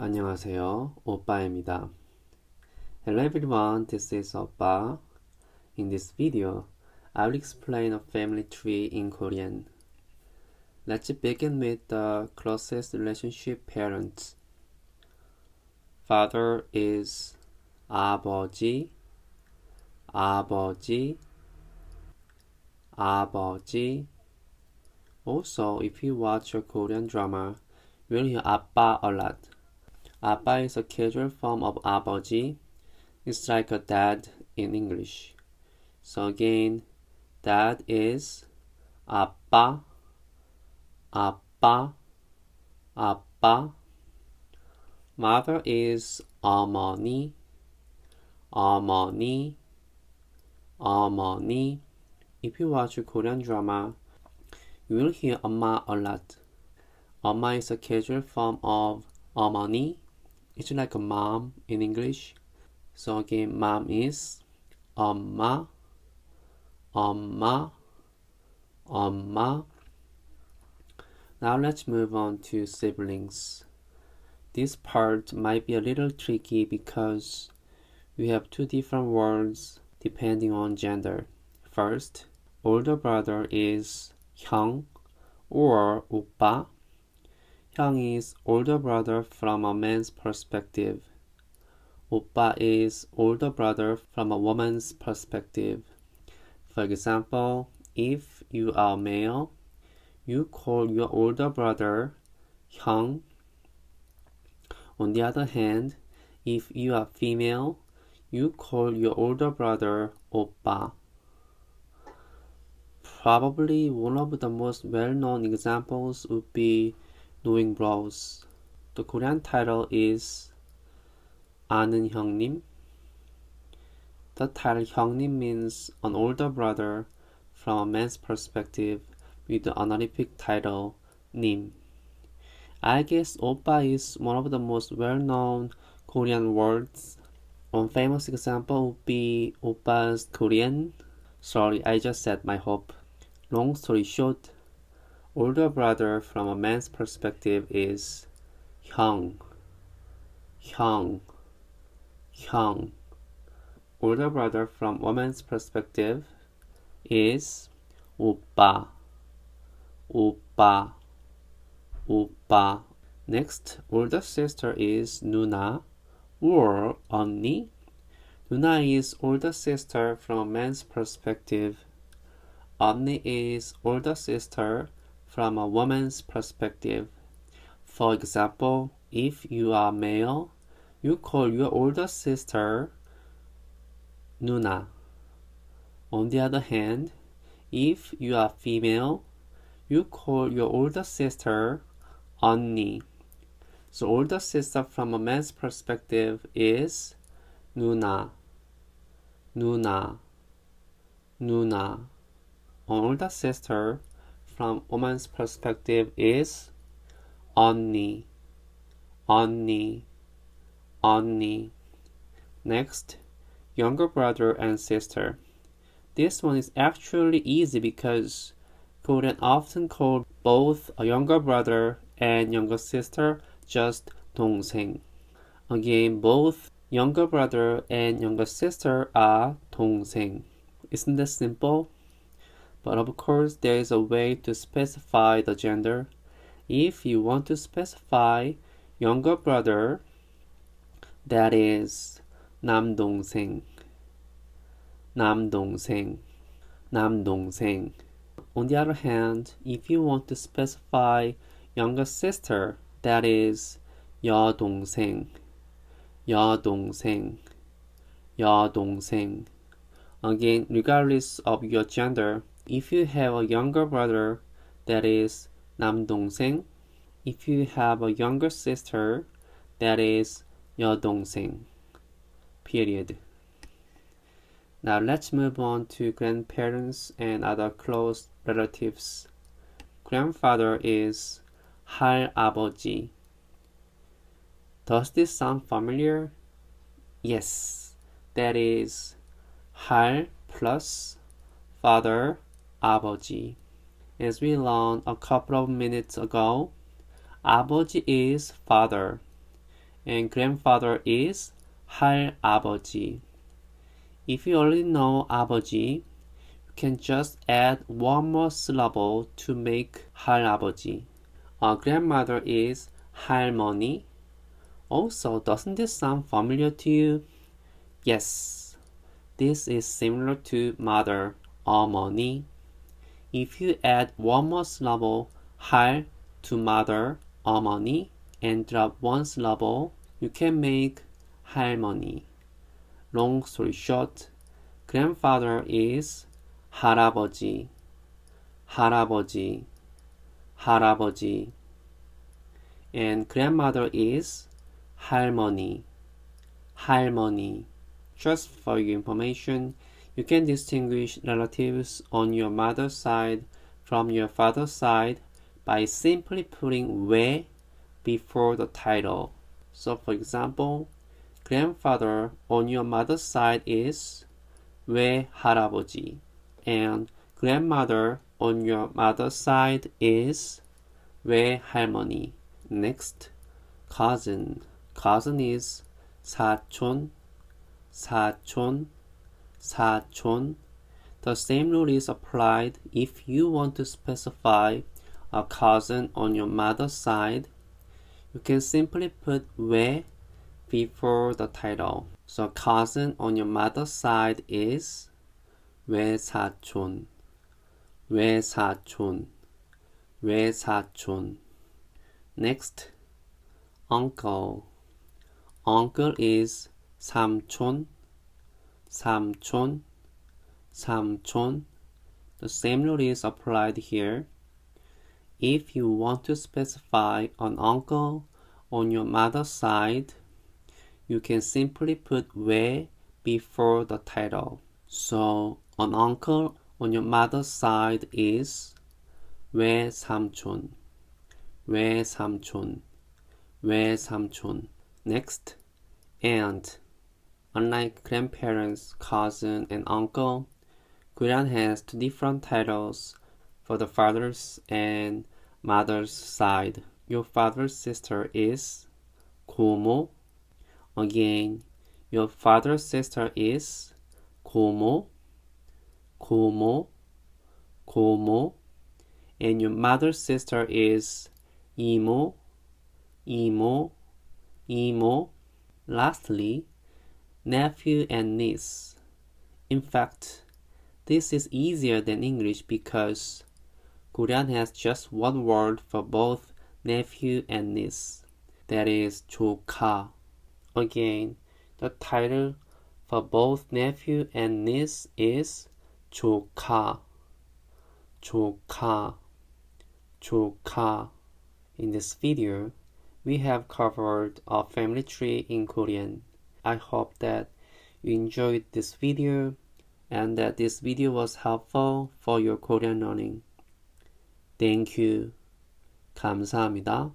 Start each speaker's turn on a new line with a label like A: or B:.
A: 안녕하세요. 오빠입니다. Hello everyone, this is Oppa. In this video, I will explain a family tree in Korean. Let's begin with the closest relationship parents. Father is 아버지, 아버지, 아버지. Also, if you watch a Korean drama, you will hear 아빠 a lot. 아빠 is a casual form of 아버지. It's like a dad in English. So again, dad is 아빠, 아빠, 아빠. Mother is 어머니, 어머니, 어머니. If you watch a Korean drama, you will hear 엄마 a lot. 엄마 is a casual form of 어머니. It's like a mom in English. So again, mom is 엄마, 엄마, 엄마. Now let's move on to siblings. This part might be a little tricky because we have two different words depending on gender. First, older brother is 형 or 오빠. 형 is older brother from a man's perspective. Oppa is older brother from a woman's perspective. For example, if you are male, you call your older brother 형. On the other hand, if you are female, you call your older brother Oppa. Probably one of the most well-known examples would be Knowing Bros. The Korean title is 아는 형님. The title 형님 means an older brother from a man's perspective with the honorific title 님. I guess Oppa is one of the most well-known Korean words. One famous example would be Oppa's Korean. Sorry, I just said my hope. Long story short, older brother from a man's perspective is 형, 형, 형. Older brother from woman's perspective is 오빠, 오빠, 오빠. Next, older sister is 누나 or 언니. 누나 is older sister from a man's perspective. 언니 is older sister from a woman's perspective. For example, if you are male, you call your older sister 누나. On the other hand, if you are female, you call your older sister 언니. So older sister from a man's perspective is 누나, 누나, 누나. An older sister from woman's perspective is 언니, 언니, 언니. Next, younger brother and sister. This one is actually easy because Korean often call both a younger brother and younger sister just 동생. Again, both younger brother and younger sister are 동생. Isn't that simple? But of course, there is a way to specify the gender. If you want to specify younger brother, that is 남동생, 남동생, 남동생. On the other hand, if you want to specify younger sister, that is 여동생, 여동생, 여동생. Again, regardless of your gender, if you have a younger brother, that is 남동생. If you have a younger sister, that is 여동생. Period. Now let's move on to grandparents and other close relatives. Grandfather is 할아버지. Does this sound familiar? Yes, that is 할 plus father, 아버지. As we learned a couple of minutes ago, 아버지 is father And grandfather is 할아버지. If you already know 아버지, you can just add one more syllable to make 할아버지. Our grandmother is 할머니. Also, doesn't this sound familiar to you? Yes, this is similar to mother, 어머니. If you add one more syllable, 할, to mother, 어머니, and drop one syllable, you can make 할머니. Long story short, grandfather is 할아버지, 할아버지, 할아버지. And grandmother is 할머니, 할머니. Just for your information, you can distinguish relatives on your mother's side from your father's side by simply putting 외 before the title. So for example, grandfather on your mother's side is 외할아버지, and grandmother on your mother's side is 외할머니. Next, cousin. Cousin is 사촌, 사촌, 사촌. The same rule is applied if you want to specify a cousin on your mother's side. You can simply put 외 before the title. So cousin on your mother's side is 외사촌, 외사촌, 외사촌. Next, uncle. Uncle is 삼촌, 삼촌, 삼촌. The same rule is applied here. If you want to specify an uncle on your mother's side, you can simply put 외 before the title. So, an uncle on your mother's side is 외삼촌, 외삼촌, 외삼촌. Next, aunt. Unlike grandparents, cousin, and uncle, Korean has two different titles for the father's and mother's side. Your father's sister is 고모. Again, your father's sister is 고모, 고모, 고모. And your mother's sister is 이모, 이모, 이모. Lastly, nephew and niece. In fact, this is easier than English because Korean has just one word for both nephew and niece. That is 조카. Again, the title for both nephew and niece is 조카, 조카, 조카. In this video, we have covered a family tree in Korean. I hope that you enjoyed this video and that this video was helpful for your Korean learning. Thank you. 감사합니다.